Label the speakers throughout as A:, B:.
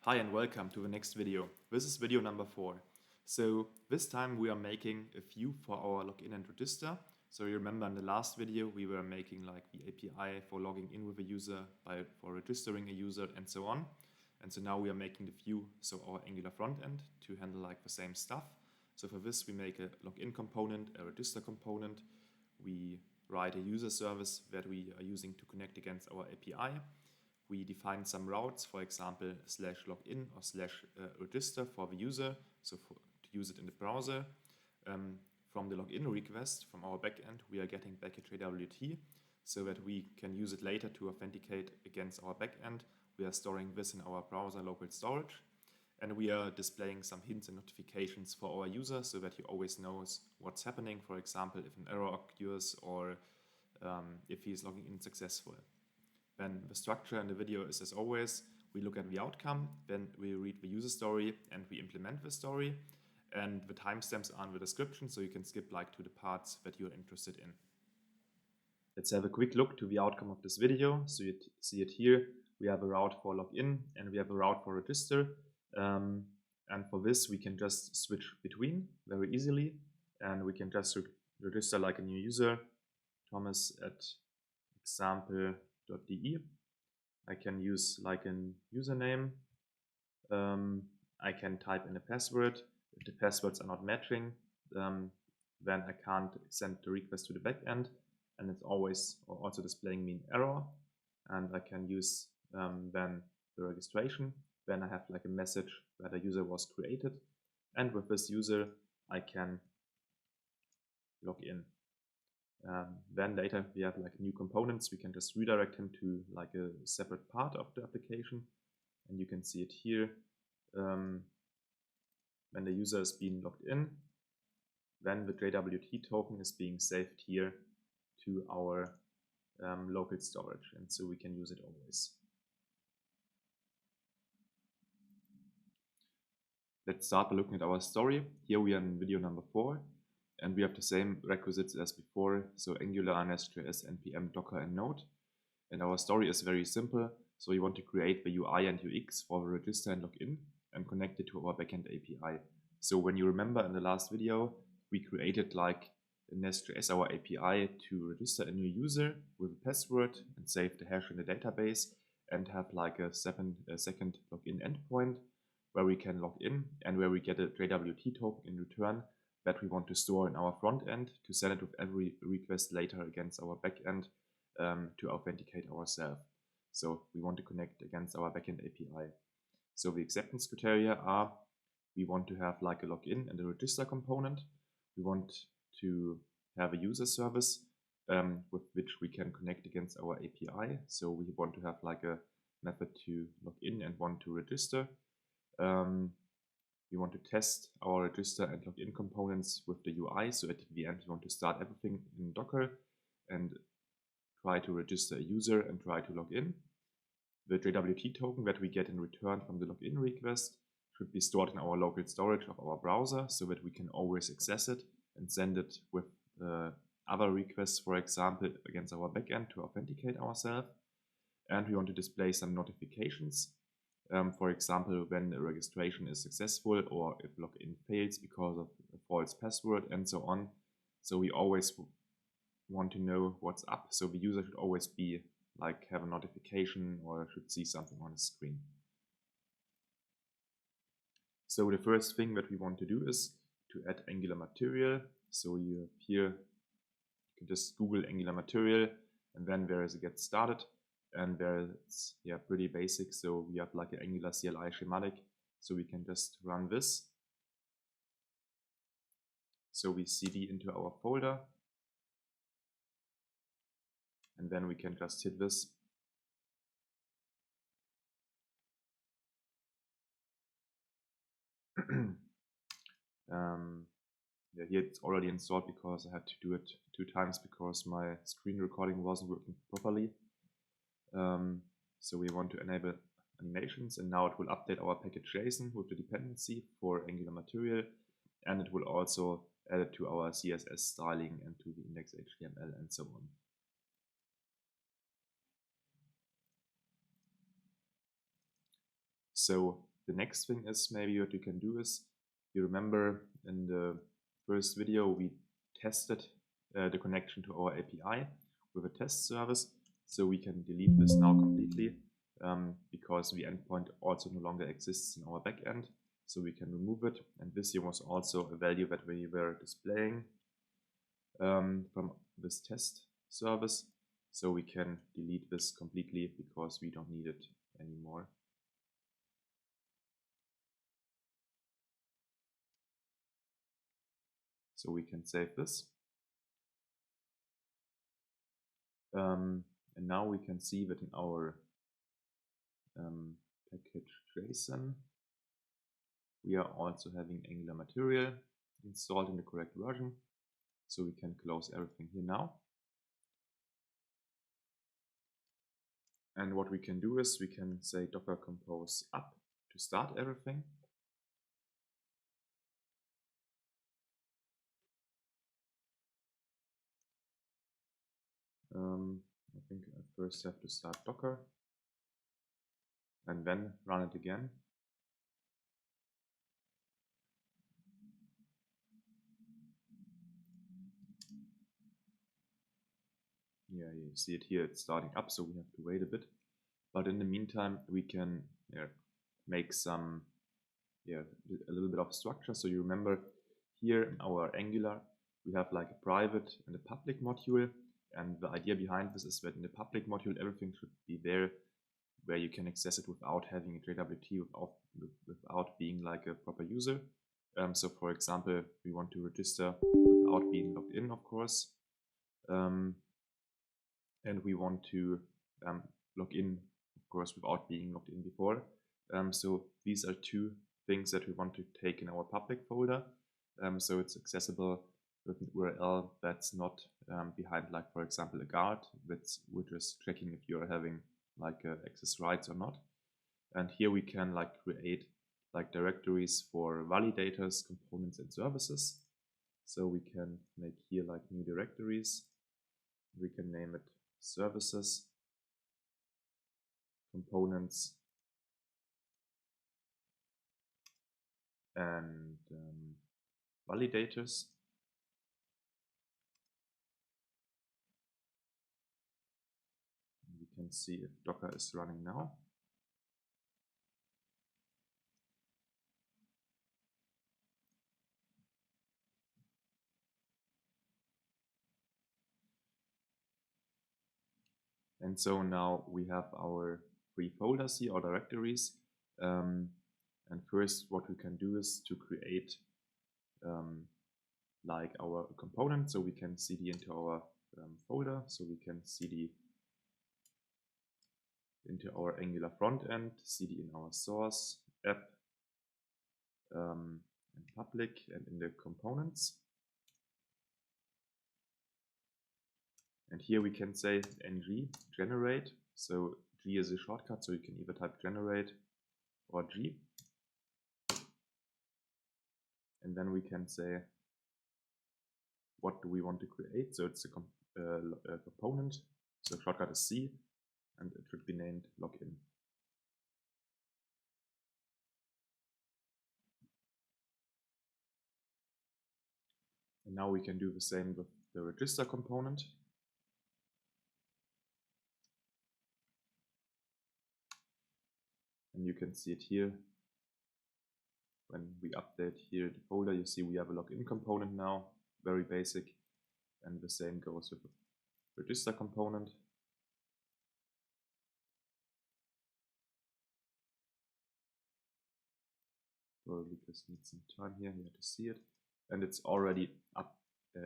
A: Hi and welcome to the next video. This is video number 4. So this time we are making a view for our login and register. So you remember in the last video we were making like the API for logging in with a user, for registering a user and so on. And so now we are making the view, so our Angular front end to handle like the same stuff. So for this we make a login component, a register component. We write a user service that we are using to connect against our API. We define some routes, for example, /login or /register for the user, so to use it in the browser. From the login request from our backend, we are getting back a JWT so that we can use it later to authenticate against our backend. We are storing this in our browser local storage, and we are displaying some hints and notifications for our user so that he always knows what's happening, for example, if an error occurs or if he is logging in successful. Then the structure in the video is as always, we look at the outcome, then we read the user story and we implement the story, and the timestamps are in the description, so you can skip like to the parts that you're interested in. Let's have a quick look to the outcome of this video. So you see it here. We have a route for login and we have a route for register. And for this, we can just switch between very easily, and we can just register like a new user, Thomas at example.de. I can use like a username. I can type in a password. If the passwords are not matching, then I can't send the request to the backend, and it's always also displaying me an error. And I can use then the registration. Then I have like a message that a user was created, and with this user I can log in. Then later we have like new components. We can just redirect him to like a separate part of the application, and you can see it here. When the user is being logged in, then the JWT token is being saved here to our local storage, and so we can use it always. Let's start by looking at our story. Here we are in video number 4, and we have the same requisites as before, so Angular, nest.js, npm, Docker, and Node. And our story is very simple. So we want to create the UI and UX for the register and login and connect it to our backend API. So when you remember in the last video, we created like a nest.js, our API, to register a new user with a password and save the hash in the database and have like a second login endpoint where we can log in and where we get a JWT token in return that we want to store in our front end to send it with every request later against our backend to authenticate ourselves. So we want to connect against our backend API. So the acceptance criteria are: we want to have like a login and a register component. We want to have a user service with which we can connect against our API. So we want to have like a method to log in and one to register. We want to test our register and login components with the UI. So at the end, we want to start everything in Docker and try to register a user and try to log in. The JWT token that we get in return from the login request should be stored in our local storage of our browser so that we can always access it and send it with other requests, for example, against our backend to authenticate ourselves. And we want to display some notifications. For example, when a registration is successful or if login fails because of a false password and so on. So we always want to know what's up. So the user should always be like have a notification or should see something on the screen. So the first thing that we want to do is to add Angular material. So you have here, you can just Google Angular material and then there is a get started. And there it's pretty basic. So we have like an Angular CLI schematic. So we can just run this. So we cd into our folder. And then we can just hit this. Here it's already installed because I had to do it 2 times because my screen recording wasn't working properly. So we want to enable animations, and now it will update our package.json with the dependency for Angular material, and it will also add it to our CSS styling and to the index.html and so on. So the next thing is maybe what you can do is, you remember in the first video we tested the connection to our API with a test service, so we can delete this now completely because the endpoint also no longer exists in our backend, so we can remove it. And this here was also a value that we were displaying from this test service, so we can delete this completely because we don't need it anymore. So we can save this. And now we can see that in our package JSON, we are also having Angular material installed in the correct version. So we can close everything here now. And what we can do is we can say docker compose up to start everything. I think I first have to start Docker and then run it again. Yeah, you see it here, it's starting up, so we have to wait a bit. But in the meantime, we can make some, a little bit of structure. So you remember here in our Angular, we have like a private and a public module. And the idea behind this is that in the public module, everything should be there where you can access it without having a JWT, without being like a proper user. So for example, we want to register without being logged in, of course. And we want to log in, of course, without being logged in before. So these are two things that we want to take in our public folder. So it's accessible with an URL that's not behind, like, for example, a guard, which is checking if you're having like access rights or not. And here we can like create like directories for validators, components, and services. So we can make here like new directories. We can name it services, components, and validators. We can see if Docker is running now. And so now we have our three folders here, or directories. And first what we can do is to create like our component, so we can cd into our folder, so we can cd into our Angular front end, cd in our source, app, and public, and in the components. And here we can say ng generate. So G is a shortcut, so you can either type generate or G. And then we can say what do we want to create. So it's a component. So shortcut is C, and it should be named login. And now we can do the same with the register component. And you can see it here. When we update here the folder, you see we have a login component now, very basic. And the same goes with the register component. Probably just need some time here to see it. And it's already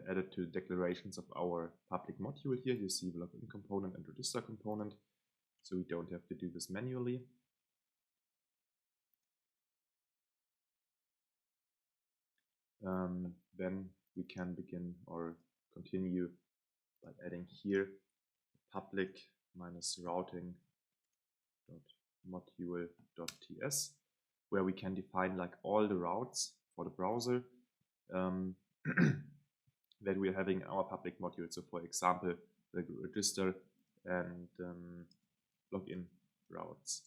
A: added to declarations of our public module here. You see the login component and register component, so we don't have to do this manually. Then we can begin or continue by adding here public minus routing.module.ts, where we can define like all the routes for the browser that we're having in our public module. So for example, the register and login routes.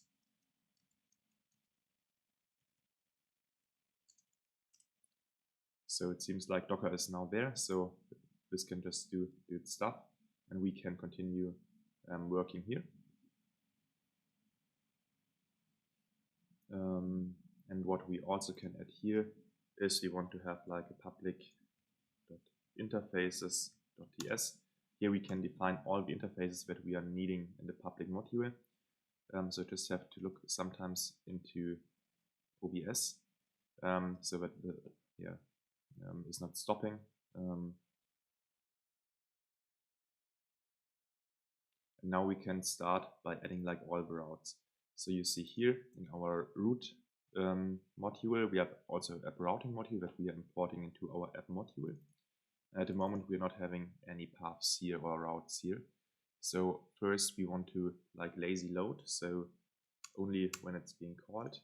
A: So it seems like Docker is now there, so this can just do its stuff, and we can continue working here. And what we also can add here is we want to have like a public interfaces.ts. Here we can define all the interfaces that we are needing in the public module. So just have to look sometimes into OBS so that the is not stopping. And now we can start by adding like all the routes. So you see here in our root module, we have also an app routing module that we are importing into our app module. At the moment, we're not having any paths here or routes here. So first we want to like lazy load. So only when it's being called,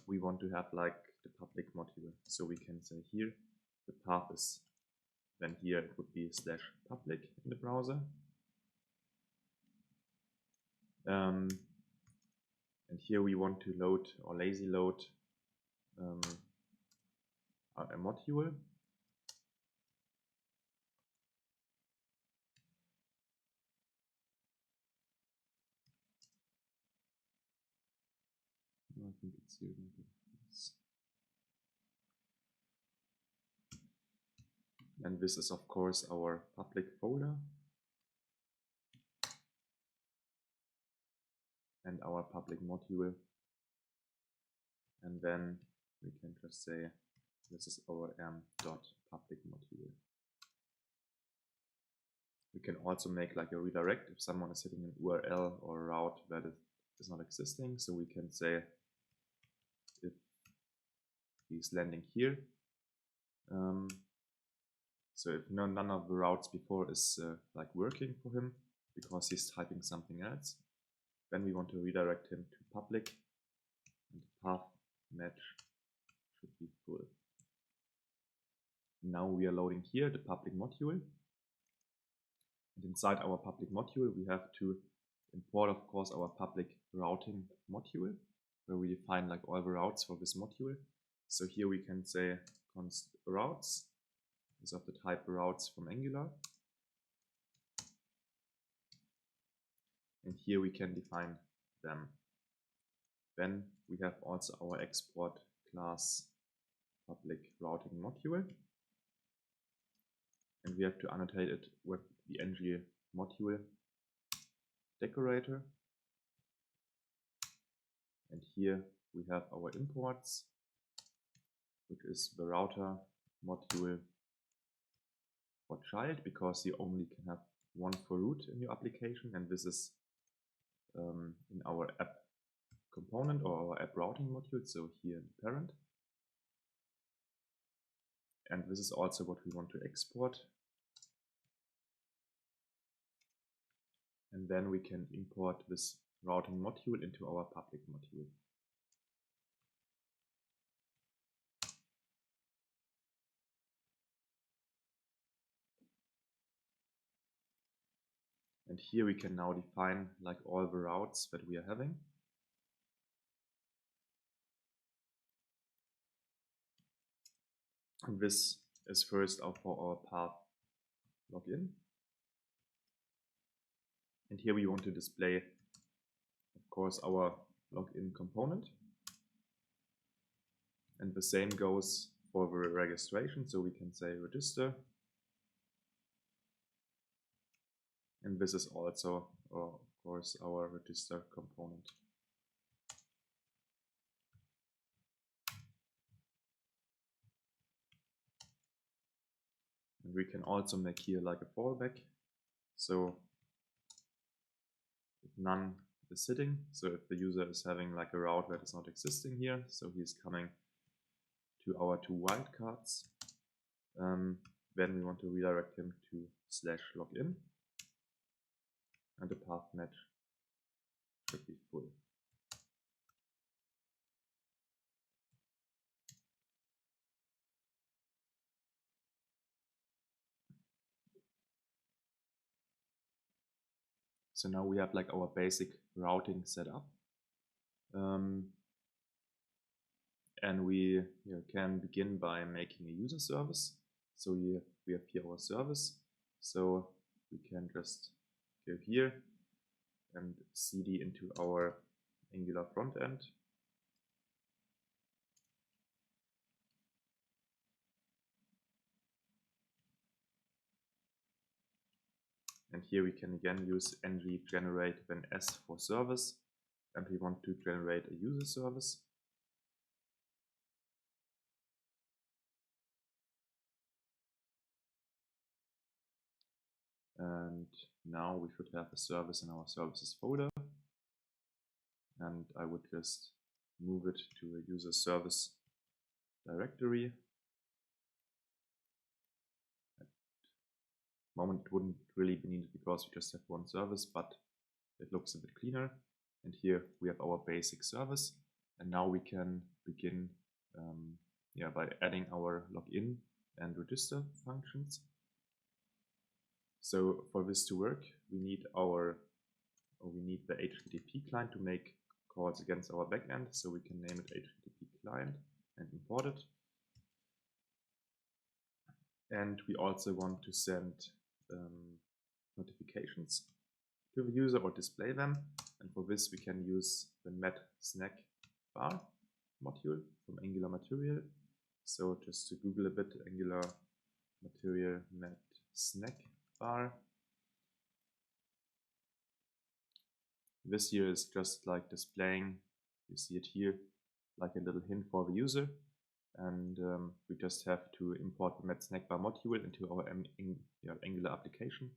A: we want to have like the public module. So we can say here, the path is, then here it would be /public in the browser. And here we want to load or lazy load a module. I think it's here. And this is of course our public folder and our public module. And then we can just say this is our m.public module. We can also make like a redirect if someone is hitting an URL or a route that is not existing. So we can say if he's landing here. So if none of the routes before is like working for him because he's typing something else, then we want to redirect him to public, and the path match should be full. Now we are loading here the public module. And inside our public module, we have to import, of course, our public routing module, where we define like all the routes for this module. So here we can say const routes is of the type routes from Angular. And here we can define them. Then we have also our export class public routing module. And we have to annotate it with the ng module decorator. And here we have our imports, which is the router module for child, because you only can have one for root in your application, and this is in our app component or our app routing module, so here in the parent. And this is also what we want to export. And then we can import this routing module into our public module. And here we can now define like all the routes that we are having. And this is first for our path login. And here we want to display, of course, our login component. And the same goes for the registration. So we can say register. And this is also, of course, our register component. And we can also make here like a fallback. So if none is sitting, so if the user is having like a route that is not existing here, so he's coming to our two wildcards, then we want to redirect him to /login, and the path match should be full. So now we have like our basic routing set up. And we can begin by making a user service. So we have here our service. So we can just go here and cd into our Angular front end. And here we can again use ng generate when s for service, and we want to generate a user service. And now we should have a service in our services folder. And I would just move it to a user service directory. At the moment it wouldn't really be needed because we just have one service, but it looks a bit cleaner. And here we have our basic service. And now we can begin by adding our login and register functions. So for this to work, we need the HTTP client to make calls against our backend. So we can name it HTTP client and import it. And we also want to send notifications to the user or display them. And for this, we can use the met snack bar module from Angular Material. So just to Google a bit, Angular Material met snack bar. This here is just like displaying, you see it here, like a little hint for the user. And we just have to import the met snack bar module into our Angular application.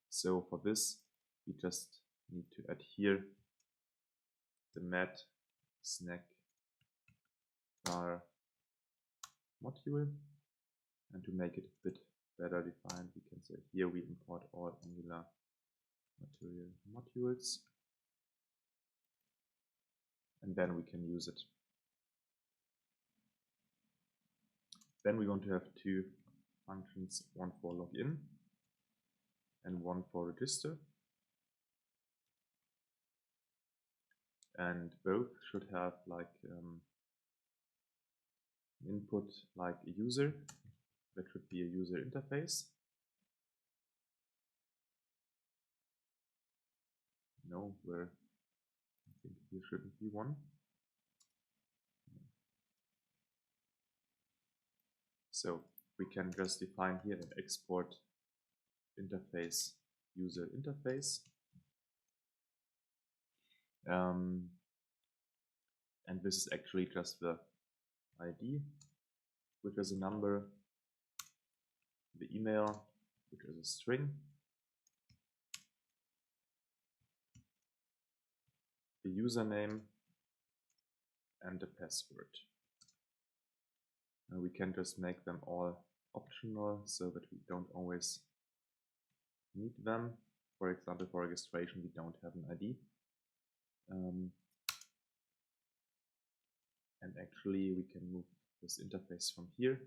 A: So for this, we just need to add here the met snack bar module. And to make it a bit better defined, we can say here we import all Angular Material modules. And then we can use it. Then we want to have two functions, one for login and one for register. And both should have like input like a user. That should be a user interface. No, where I think here shouldn't be one. So we can just define here and export interface user interface. And this is actually just the ID, which is a number, the email, which is a string, the username, and the password. And we can just make them all optional so that we don't always need them. For example, for registration, we don't have an ID. And actually, we can move this interface from here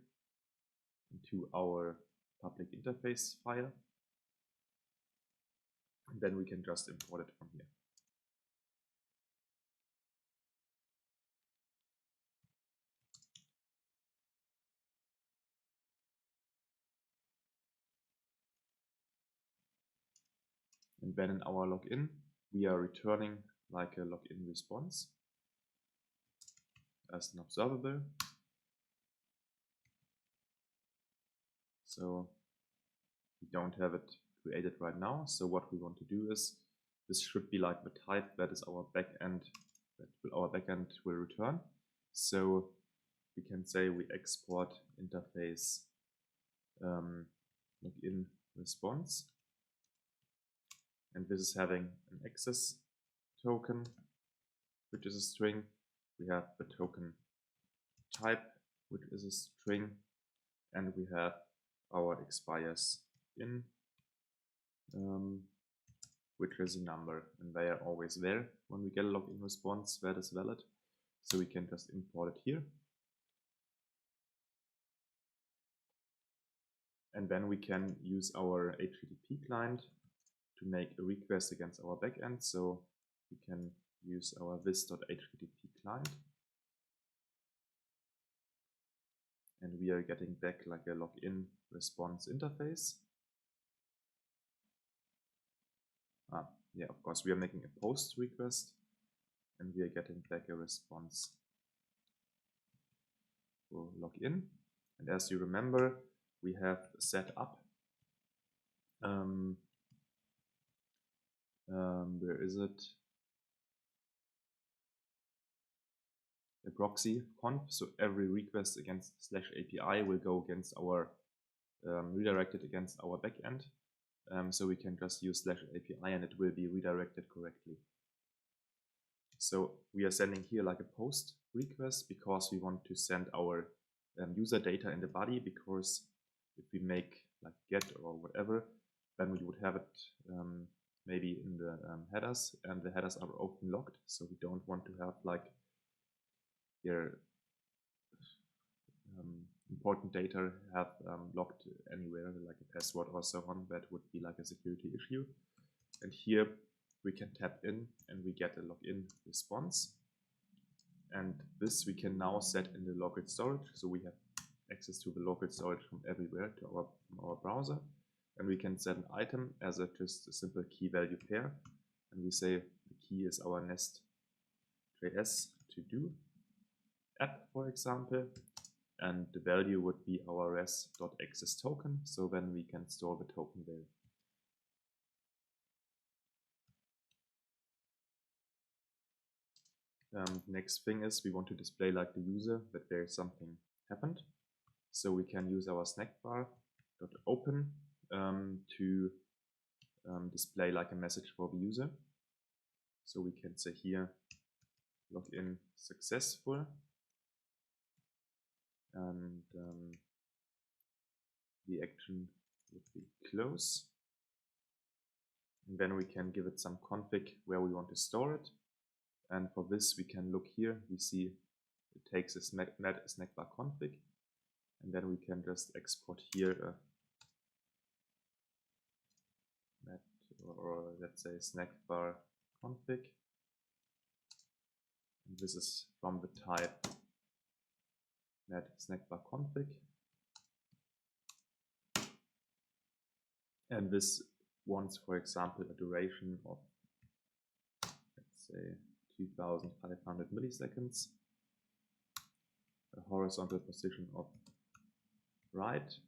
A: into our public interface file. And then we can just import it from here. And then in our login, we are returning like a login response as an observable. So we don't have it created right now. So what we want to do is, this should be like the type that is our backend, our backend will return. So we can say we export interface login response. And this is having an access token, which is a string. We have the token type, which is a string, and we have our expires in, which is a number, and they are always there when we get a login response that is valid. So we can just import it here. And then we can use our HTTP client to make a request against our backend. So we can use our this.http client. and we are getting back like a login response interface. Yeah, of course, we are making a post request, and we are getting back a response for login. And as you remember, we have set up where is it? A proxy conf. So every request against /API will go against our redirected against our backend. So we can just use /API and it will be redirected correctly. So we are sending here like a post request because we want to send our user data in the body, because if we make like get or whatever, then we would have it maybe in the headers, and the headers are often locked. So we don't want to have like here important data have locked anywhere, like a password or so on. That would be like a security issue. And here we can tap in and we get a login response. And this we can now set in the local storage. So we have access to the local storage from everywhere to our browser. And we can set an item as just a simple key value pair. And we say the key is our nest.js to do app, for example. And the value would be our res.access token. So then we can store the token there. Next thing is we want to display like the user that there is something happened. So we can use our snackbar.open to display like a message for the user. So we can say here login successful, and the action would be close. And then we can give it some config where we want to store it. And for this, we can look here. We see it takes a snackbar config, and then we can just export here a net, or let's say snackbar config. And this is from the type net snackbar config. And this wants, for example, a duration of, let's say, 2500 milliseconds, a horizontal position of right,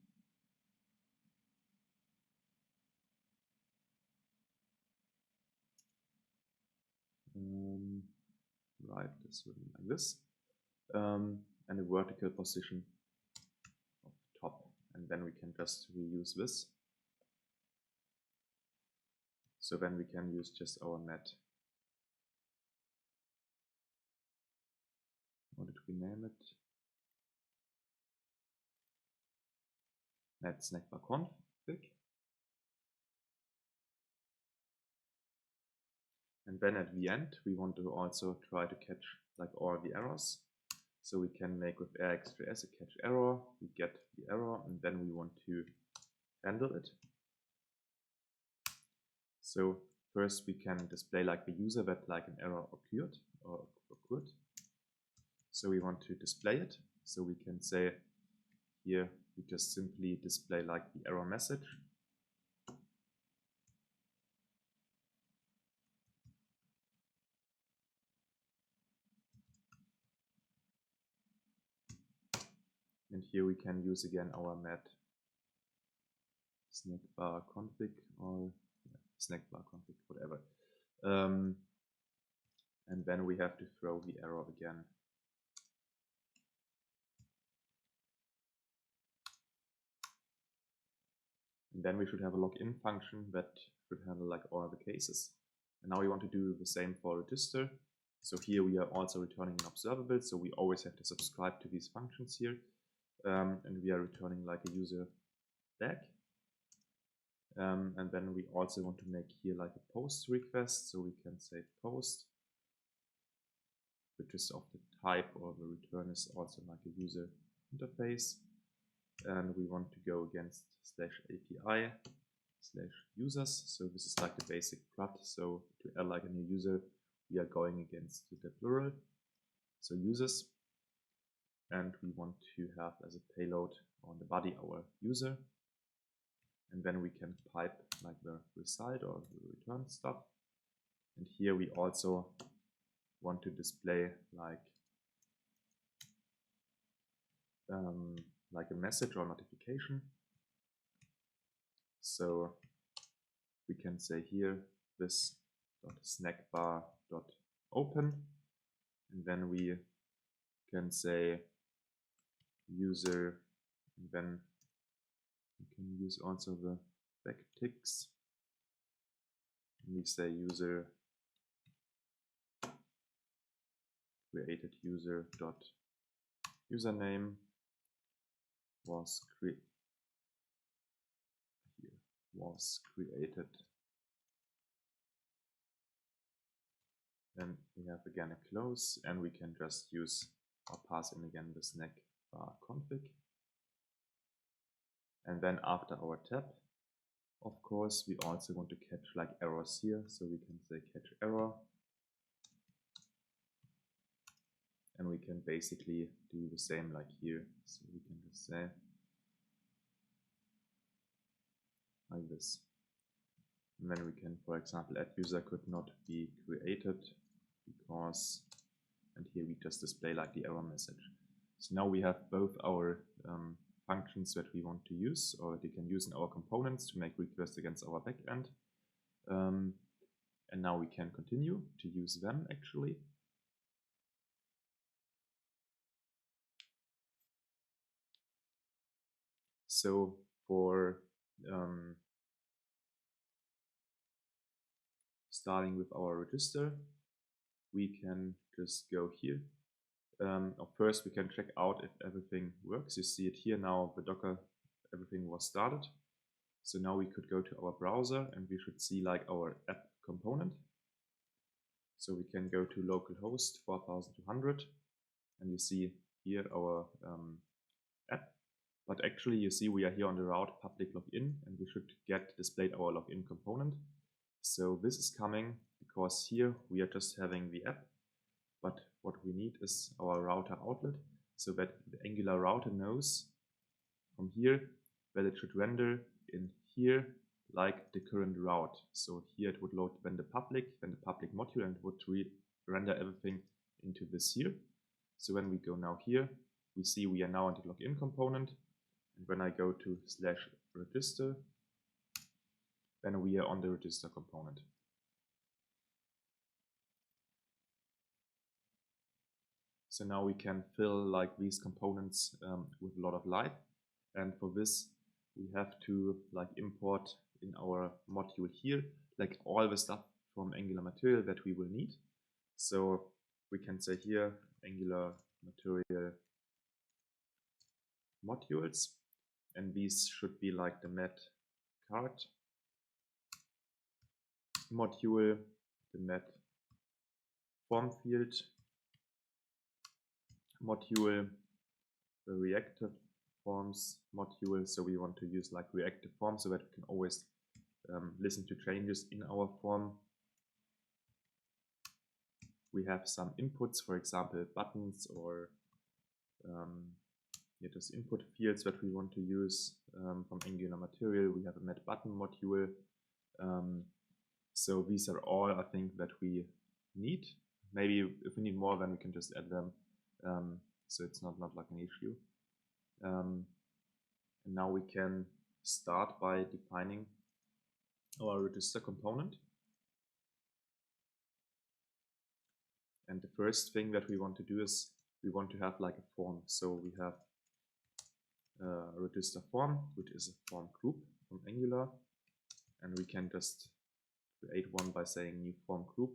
A: right is written like this, and a vertical position of top, and then we can just reuse this. So then we can use just our net. What did we name it? Net snackbar config. And then at the end, we want to also try to catch like all the errors. So we can make with rx.js a catch error, we get the error, and then we want to handle it. So first we can display like the user that like an error occurred. So we want to display it. So we can say here we just simply display like the error message. And here we can use again our net snackbar config, or snackbar config, whatever. And then we have to throw the error again. And then we should have a login function that should handle like all the cases. And now we want to do the same for register. So here we are also returning an observable. So we always have to subscribe to these functions here. And we are returning like a user back. And then we also want to make here like a post request. So we can say post, which is of the type, or the return is also like a user interface. And we want to go against /API/users. So this is like the basic CRUD. So to add like a new user, we are going against the plural. So users. and we want to have as a payload on the body our user, and then we can pipe like the result or the return stuff. And here we also want to display like a message or notification. So we can say here this .snackbar.open, and then we can say user, and then we can use also the backticks, and we say user created user dot username was created. Then we have again a close, and we can just use or pass in again the snack bar config. And then after our tab, of course, we also want to catch like errors here. So we can say catch error. And we can basically do the same like here. So we can just say like this. And then we can, for example, add user could not be created because, and here we just display like the error message. So now we have both our functions that we want to use, or that we can use in our components to make requests against our backend. And now we can continue to use them actually. So for starting with our register, we can just go here. First, we can check out if everything works. You see it here now, the Docker, everything was started. So now we could go to our browser and we should see like our app component. So we can go to localhost 4200 and you see here our app. But actually you see we are here on the route public login, and we should get displayed our login component. So this is coming because here we are just having the app, but what we need is our router outlet, so that the Angular router knows from here that it should render in here like the current route. So here it would load then the public module, and would render everything into this here. So when we go now here, we see we are now on the login component, and when I go to /register, then we are on the register component. So now we can fill like these components with a lot of life, and for this we have to like import in our module here like all the stuff from Angular material that we will need. So we can say here Angular material modules, and these should be like the met card module, the met form field module, the reactive-forms module. So we want to use like reactive forms so that we can always listen to changes in our form. We have some inputs, for example, buttons or just input fields that we want to use from Angular material. We have a met button module. So these are all, I think, that we need. Maybe if we need more, then we can just add them. So it's not like an issue. And now we can start by defining our register component. And the first thing that we want to do is we want to have like a form. So we have a register form, which is a form group from Angular. And we can just create one by saying new form group.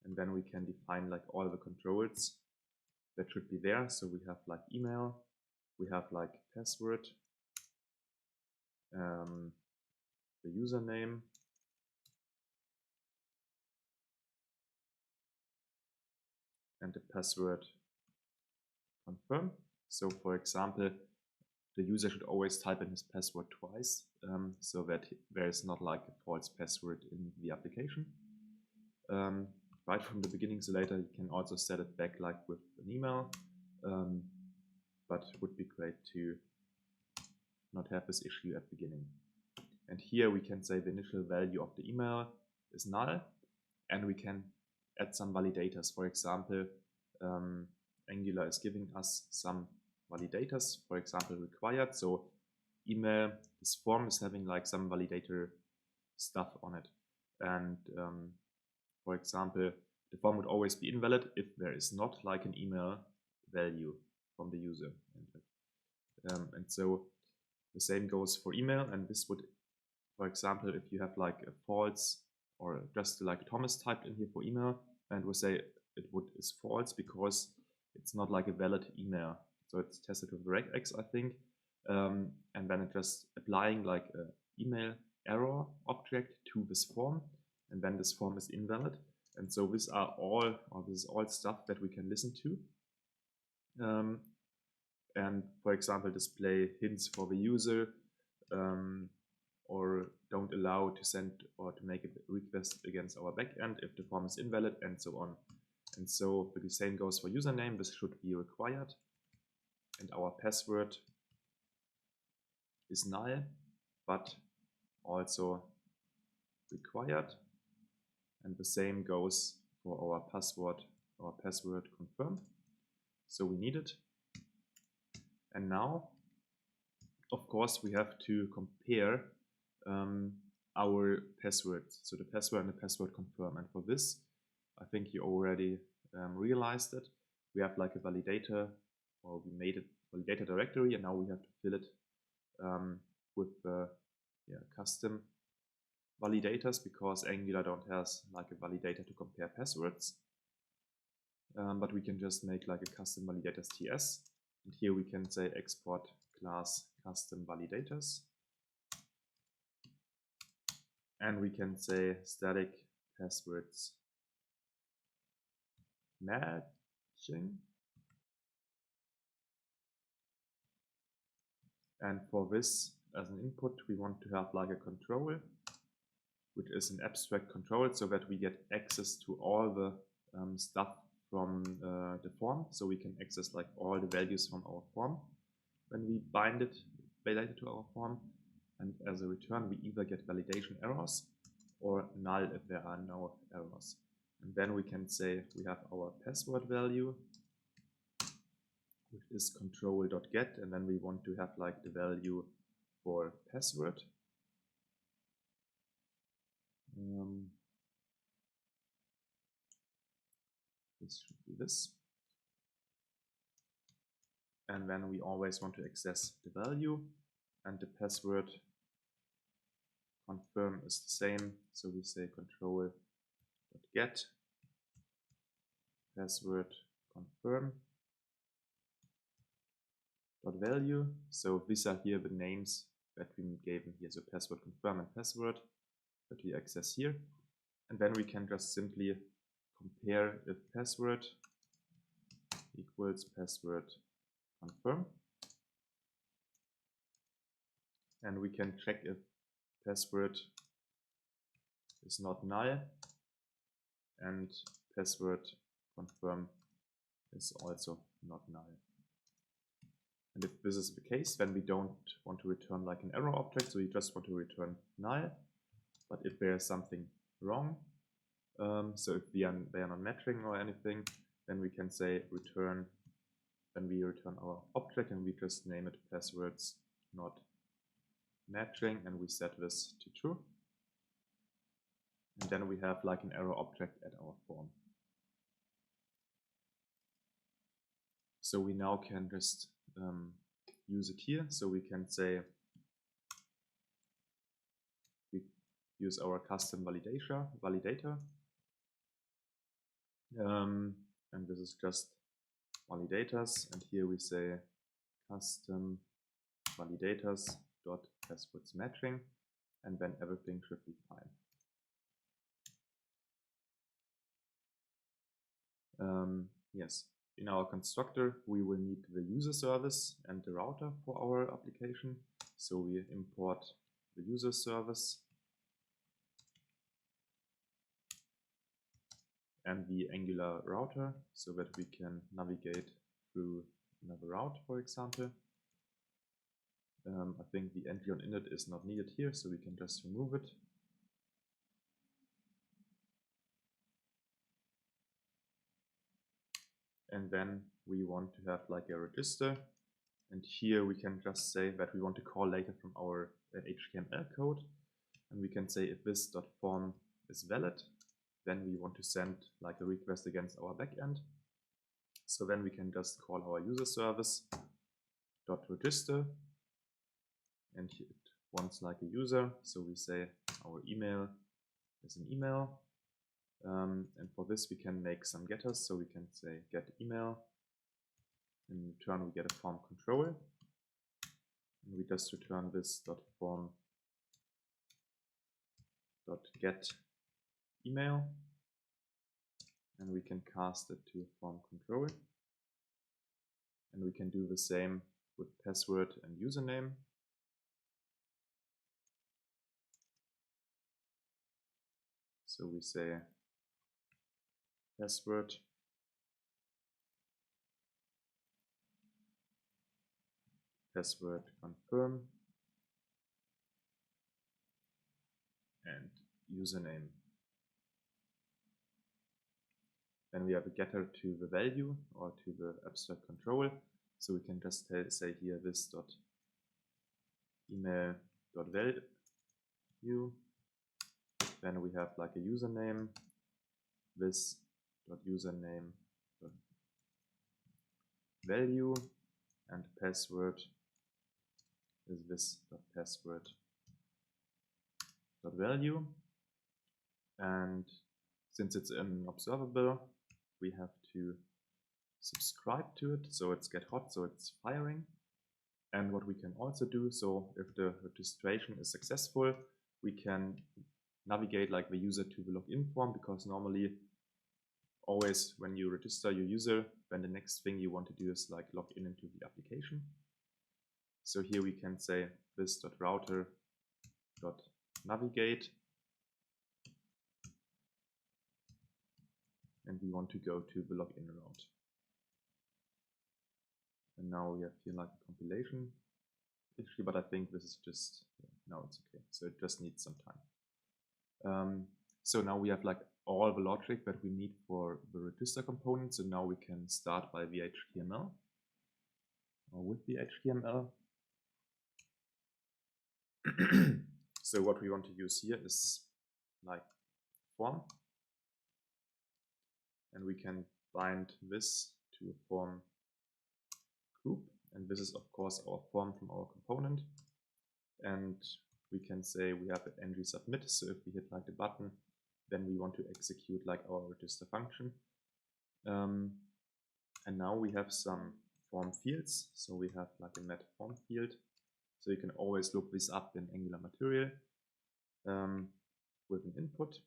A: And then we can define like all the controls that should be there. So we have like email, we have like password, the username, and the password confirm. So for example, the user should always type in his password twice, so that there is not like a false password in the application. Right from the beginning, so later you can also set it back like with an email. but it would be great to not have this issue at the beginning. And here we can say the initial value of the email is null, and we can add some validators. For example, Angular is giving us some validators, for example, required. So email, this form is having like some validator stuff on it. And for example, the form would always be invalid if there is not like an email value from the user. And so the same goes for email, and this would, for example, if you have like a false or just like Thomas typed in here for email, and we say it is false because it's not like a valid email. So it's tested with regex, I think. And then it's just applying like a email error object to this form, and then this form is invalid. And so this is all stuff that we can listen to. And for example, display hints for the user, or don't allow to send or to make a request against our backend if the form is invalid, and so on. And so the same goes for username. This should be required, and our password is null, but also required. And the same goes for our password confirmed. So we need it. And now, of course, we have to compare our passwords. So the password and the password confirm. And for this, I think you already realized it. We have like a validator, or we made it validator directory, and now we have to fill it with custom validators, because Angular don't has like a validator to compare passwords. But we can just make like a custom validators TS. And here we can say export class custom validators. And we can say static passwords matching. And for this, as an input, we want to have like a control, which is an abstract control, so that we get access to all the stuff from the form. So we can access like all the values from our form when we bind it validated to our form. And as a return, we either get validation errors or null if there are no errors. And then we can say we have our password value, which is control.get, and then we want to have like the value for password. This should be this. And then we always want to access the value, and the password confirm is the same. So we say control.get password confirm .value. So these are here the names that we gave in here. So password confirm and password that we access here. And then we can just simply compare if password equals password confirm. And we can check if password is not null, and password confirm is also not null. And if this is the case, then we don't want to return like an error object, so we just want to return null. But if there is something wrong, so if they are not matching or anything, then we can say return, then we return our object, and we just name it passwords not matching, and we set this to true. And then we have like an error object at our form. So we now can just use it here. So we can say we use our custom validator. And this is just validators, and here we say custom validators dot passwords matching, and then everything should be fine. Yes, in our constructor we will need the user service and the router for our application. So we import the user service and the Angular router so that we can navigate through another out, for example. I think the entry on init is not needed here, so we can just remove it. And then we want to have like a register. And here we can just say that we want to call later from our HTML code. And we can say if this.form is valid, then we want to send like a request against our backend. So then we can just call our user service dot register, and it wants like a user. So we say our email is an email. And for this we can make some getters. So we can say get email. In return we get a form control. And we just return this.form .get email. And we can cast it to a form control. And we can do the same with password and username. So we say password confirm and username. Then we have a getter to the value or to the abstract control. So we can just say here this dot email dot value. Then we have like a username, this dot username dot value, and password is this dot password dot value. And since it's an observable, we have to subscribe to it, so it's get hot, so it's firing. And what we can also do, so if the registration is successful, we can navigate like the user to the login form, because normally always when you register your user, then the next thing you want to do is like log in into the application. So here we can say this.router.navigate, and we want to go to the login route. And now we have here like a compilation issue, but I think this is just, now it's okay. So it just needs some time. So now we have like all the logic that we need for the register component. So now we can start by the HTML or with the HTML. So what we want to use here is like form, and we can bind this to a form group, and this is of course our form from our component. And we can say we have an ng submit, so if we hit like the button, then we want to execute like our register function. And now we have some form fields. So we have like a met form field. So you can always look this up in Angular material with an input.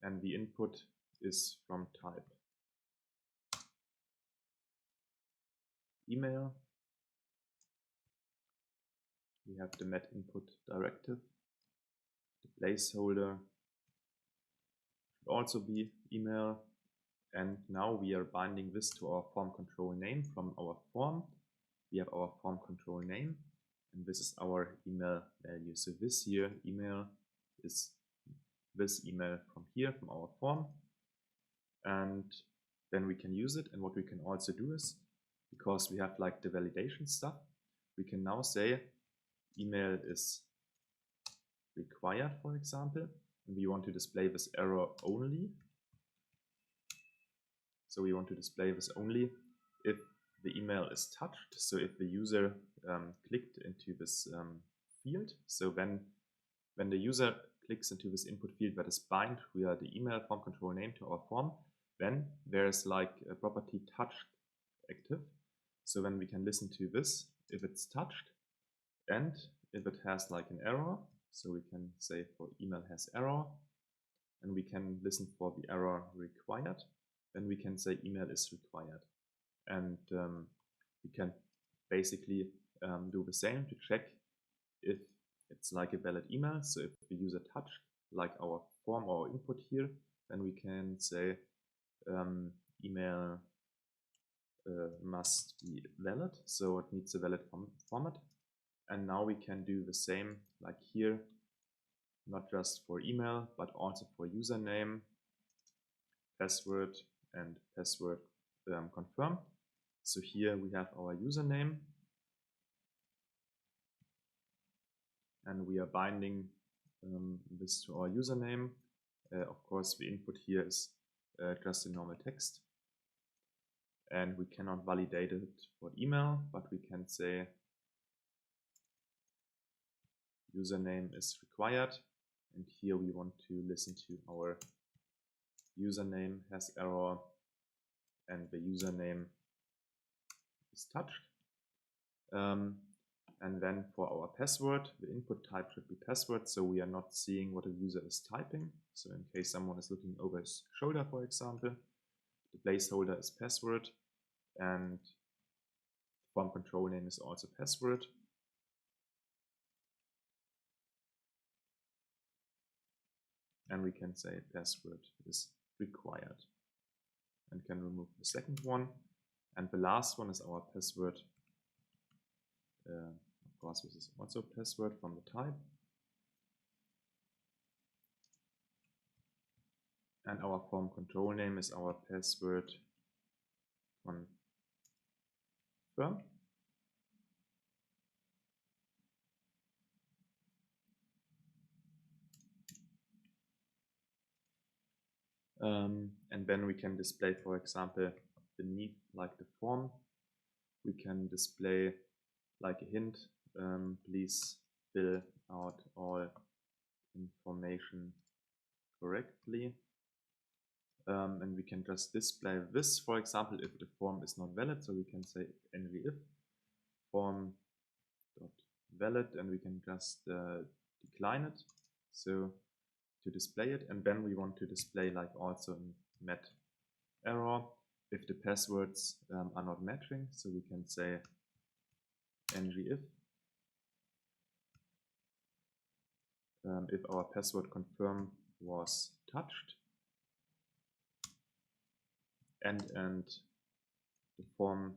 A: And the input is from type email. We have the met input directive. The placeholder should also be email. And now we are binding this to our form control name from our form. We have our form control name, and this is our email value. So this here email is this email from here, from our form. And then we can use it. And what we can also do is, because we have like the validation stuff, we can now say email is required, for example, and we want to display this error only. So we want to display this only if the email is touched. So if the user clicked into this field, so when the user clicks into this input field that is bind via the email form control name to our form, then there's like a property touched active. So then we can listen to this if it's touched, and if it has like an error, so we can say for email has error, and we can listen for the error required. Then we can say email is required, and we can basically do the same to check if it's like a valid email. So if the user touched like our form or input here, then we can say email must be valid, so it needs a valid format. And now we can do the same like here, not just for email, but also for username, password, and password confirm. So here we have our username, and we are binding this to our username. Of course, the input here is just a normal text, and we cannot validate it for email, but we can say username is required, and here we want to listen to our username has error and the username is touched. And then for our password, the input type should be password, so we are not seeing what a user is typing. So in case someone is looking over his shoulder, for example, the placeholder is password, and form control name is also password. And we can say password is required and can remove the second one. And the last one is our password. Of course, this is also password from the type. And our form control name is our password confirm. And then we can display, for example, beneath like the form, we can display like a hint, please fill out all information correctly. And we can just display this, for example, if the form is not valid. So we can say if form.valid, and we can just decline it. So to display it, and then we want to display like also met error if the passwords are not matching. So we can say if our password confirm was touched and the form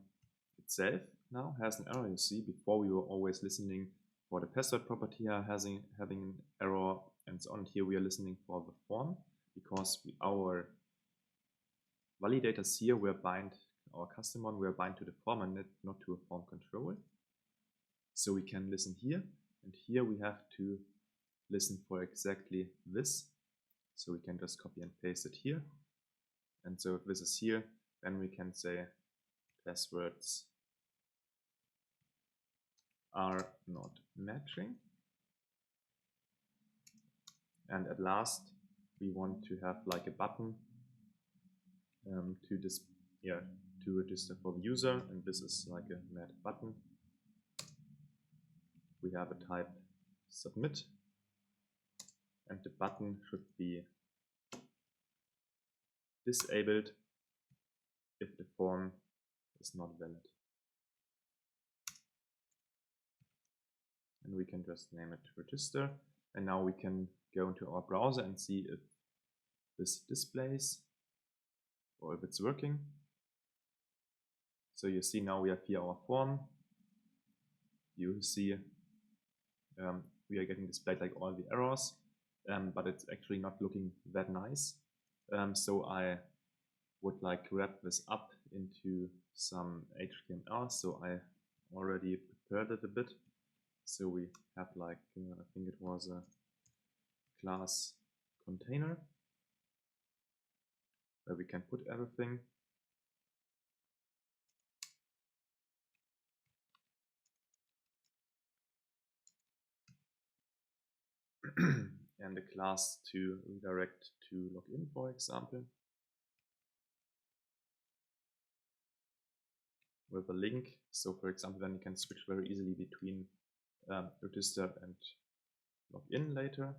A: itself now has an error. You see, before we were always listening for the password property here having an error and so on. Here we are listening for the form because our validators here were bind our custom one, we are bind to the form and not to a form control. So we can listen here, and here we have to listen for exactly this. So we can just copy and paste it here. And so if this is here, then we can say passwords are not matching. And at last, we want to have like a button to register for the user, and this is like a met button. We have a type submit, and the button should be disabled if the form is not valid. And we can just name it register. And now we can go into our browser and see if this displays or if it's working. So you see now we have here our form. You see we are getting displayed like all the errors, but it's actually not looking that nice. So I would like wrap this up into some HTML. So I already prepared it a bit. So we have like, I think it was a class container where we can put everything. And a class to redirect to login, for example, with a link. So for example, then you can switch very easily between register and login later.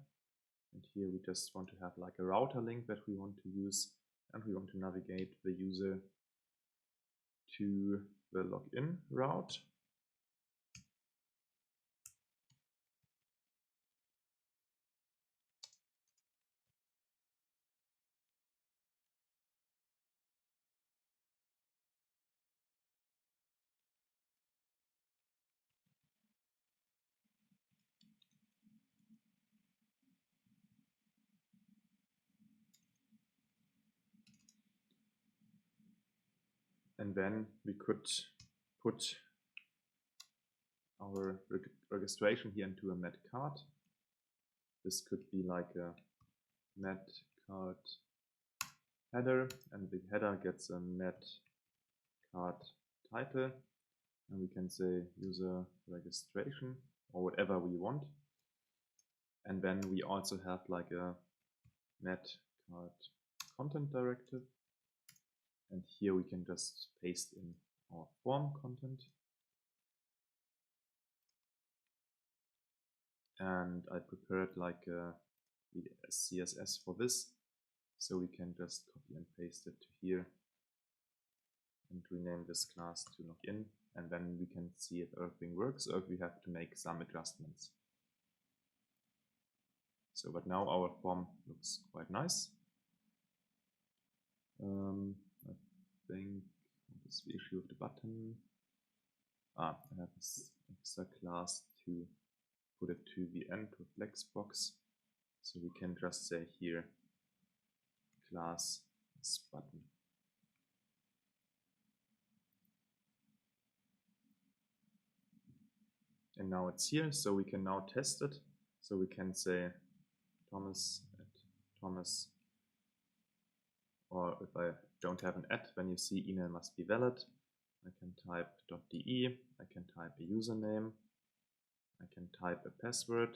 A: And here we just want to have like a router link that we want to use, and we want to navigate the user to the login route. And then we could put our registration here into a met card. This could be like a met card header, and the header gets a met card title, and we can say user registration or whatever we want. And then we also have like a met card content directive, and here we can just paste in our form content. And I prepared like the CSS for this, so we can just copy and paste it to here and rename this class to login, and then we can see if everything works or if we have to make some adjustments. So, but now our form looks quite nice. I think what is the issue of the button? I have this extra class to put it to the end to a flexbox. So we can just say here class is button. And now it's here, so we can now test it. So we can say Thomas at Thomas, or if I don't have an at, when you see email must be valid, I can type .de, I can type a username, I can type a password,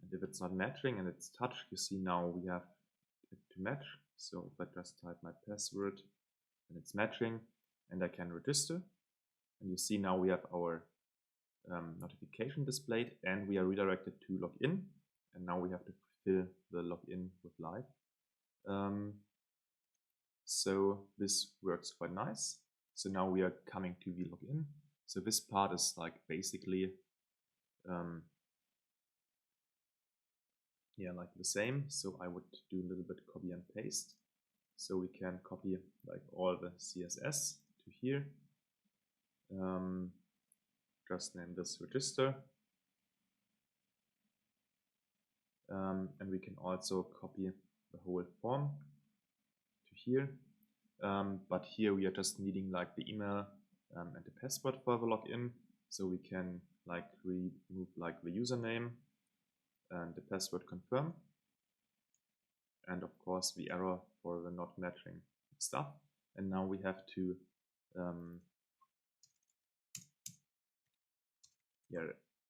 A: and if it's not matching and it's touched, you see now we have it to match. So if I just type my password and it's matching, and I can register, and you see now we have our notification displayed, and we are redirected to login, and now we have to fill the login with live. So this works quite nice. So now we are coming to the login. So this part is like basically like the same. So I would do a little bit copy and paste. So we can copy like all the CSS to here. Just name this register. And we can also copy the whole form to here. But here we are just needing like the email and the password for the login. So we can like remove like the username and the password confirm. And of course the error for the not matching stuff. And now we have to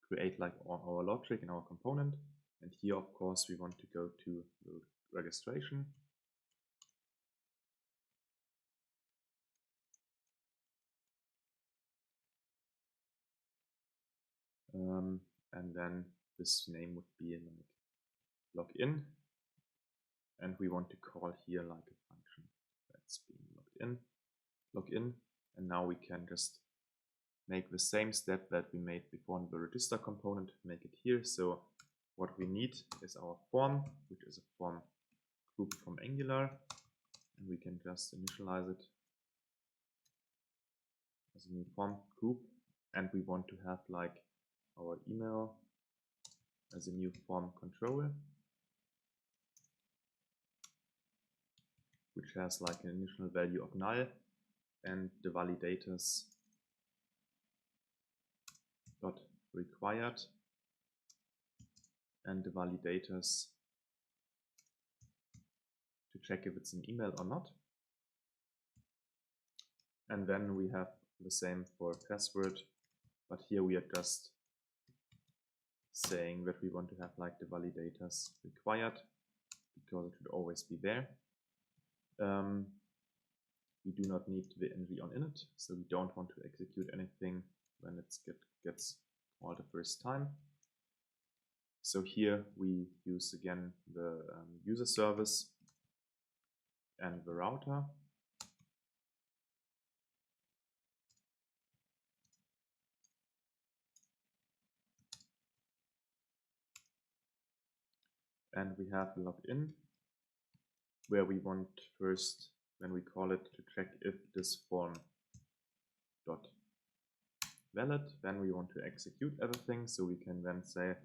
A: create like our logic in our component. And here, of course, we want to go to the registration. And then this name would be like login. And we want to call here like a function that's being login. And now we can just make the same step that we made before in the register component, make it here. So what we need is our form, which is a form group from Angular, and we can just initialize it as a new form group. And we want to have like our email as a new form control, which has like an initial value of null, and the validators dot required, and the validators to check if it's an email or not. And then we have the same for password, but here we are just saying that we want to have like the validators required, because it should always be there. We do not need the ng on init, so we don't want to execute anything when it gets called the first time. So here we use again the user service and the router. And we have the login, where we want first, when we call it, to check if this form dot valid, then we want to execute everything. So we can then say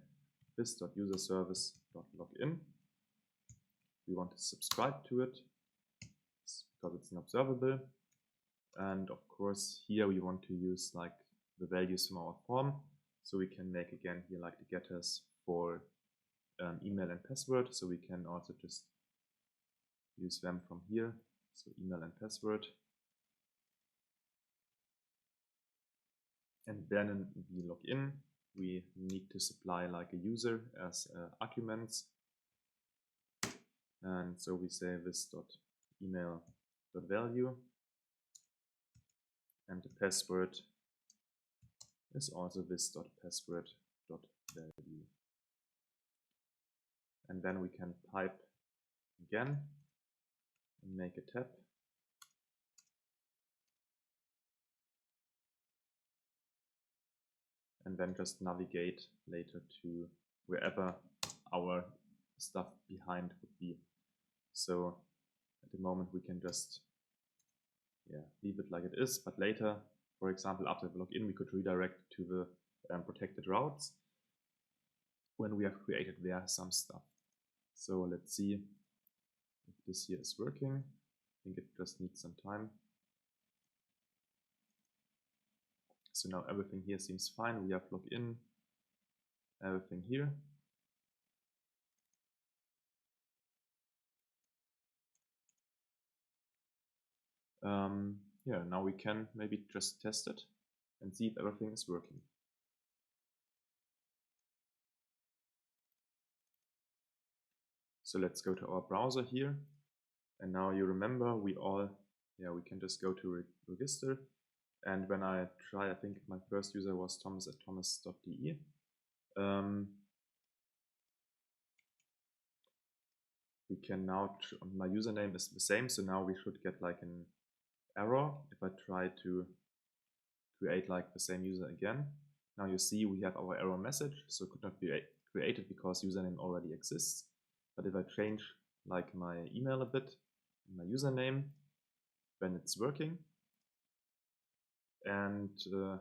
A: this dot user service dot login. We want to subscribe to it because it's an observable. And of course, here we want to use like the values from our form. So we can make again here like the getters for email and password. So we can also just use them from here. So email and password. And then we log in. We need to supply like a user as arguments. And so we say this.email.value. And the password is also this.password.value. And then we can pipe again and make a tab. And then just navigate later to wherever our stuff behind would be. So at the moment we can just leave it like it is, but later, for example, after the login, we could redirect to the protected routes when we have created there some stuff. So let's see if this here is working. I think it just needs some time. So now everything here seems fine. We have login, everything here. Now we can maybe just test it and see if everything is working. So let's go to our browser here. And now you remember we can just go to register. And when I try, I think my first user was thomas@thomas.de. We can now, my username is the same, so now we should get like an error if I try to create like the same user again. Now you see we have our error message, so it could not be created because username already exists. But if I change like my email a bit, my username, then it's working. And I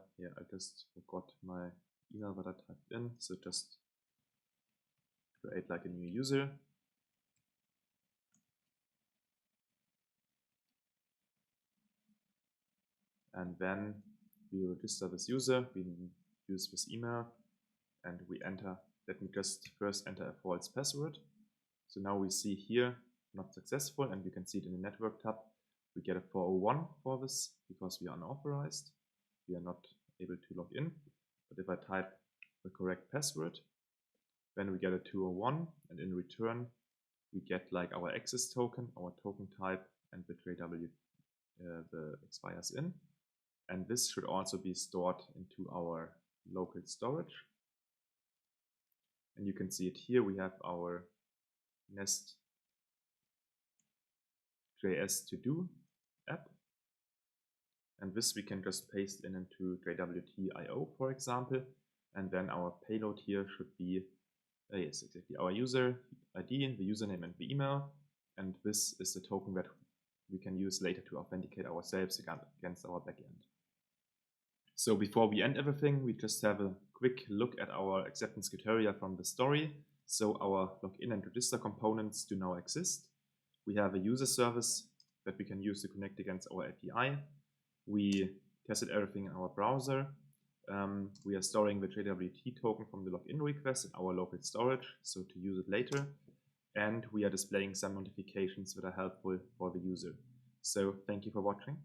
A: just forgot my email that I typed in, so just create like a new user. And then we register this user, we use this email, and we enter, let me just first enter a false password. So now we see here, not successful, and you can see it in the network tab. We get a 401 for this because we are unauthorized. We are not able to log in. But if I type the correct password, then we get a 201, and in return, we get like our access token, our token type, and the JW the expires in. And this should also be stored into our local storage. And you can see it here. We have our nest.js to-do app. And this we can just paste into JWT.io, for example. And then our payload here should be, yes, exactly, our user ID, the username and the email. And this is the token that we can use later to authenticate ourselves against our backend. So before we end everything, we just have a quick look at our acceptance criteria from the story. So our login and register components do now exist. We have a user service that we can use to connect against our API. We tested everything in our browser. We are storing the JWT token from the login request in our local storage, so to use it later. And we are displaying some notifications that are helpful for the user. So thank you for watching.